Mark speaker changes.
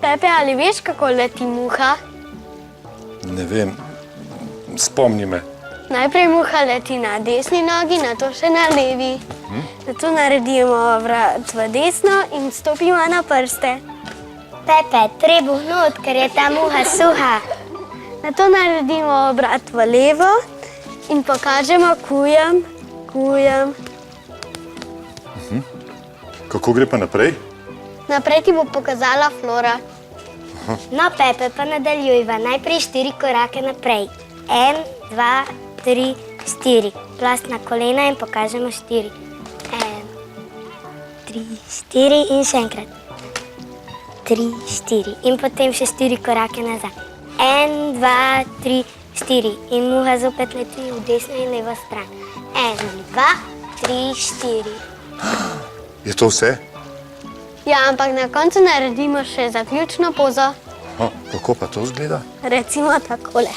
Speaker 1: Pepe, ali veš, kako leti muha?
Speaker 2: Ne vem, spomni me.
Speaker 1: Najprej muha leti na desni nogi, nato še na levi. Nato naredimo vrat v desno in stopimo na prste.
Speaker 3: Pepe, trebuh not, ker je ta muha suha.
Speaker 1: Nato naredimo obrat v levo in pokažemo kujem, kujem.
Speaker 2: Kako gre pa naprej?
Speaker 1: Naprej ti bo pokazala Flora.
Speaker 3: No, Pepe, pa nadaljujva. Najprej 4 korake naprej. 1, 2, 3, 4. Plast na kolena in pokažemo 4. 1, 3, 4 in še enkrat. 3, 4. In potem še 4 korake nazaj. 1, 2, 3, 4. In muha zopet leti v desno in levo stran. 1, 2, 3, 4.
Speaker 2: Je to vse?
Speaker 1: Ja, ampak na koncu naredimo še zaključno pozo.
Speaker 2: Kako pa to izgleda?
Speaker 1: Recimo takole.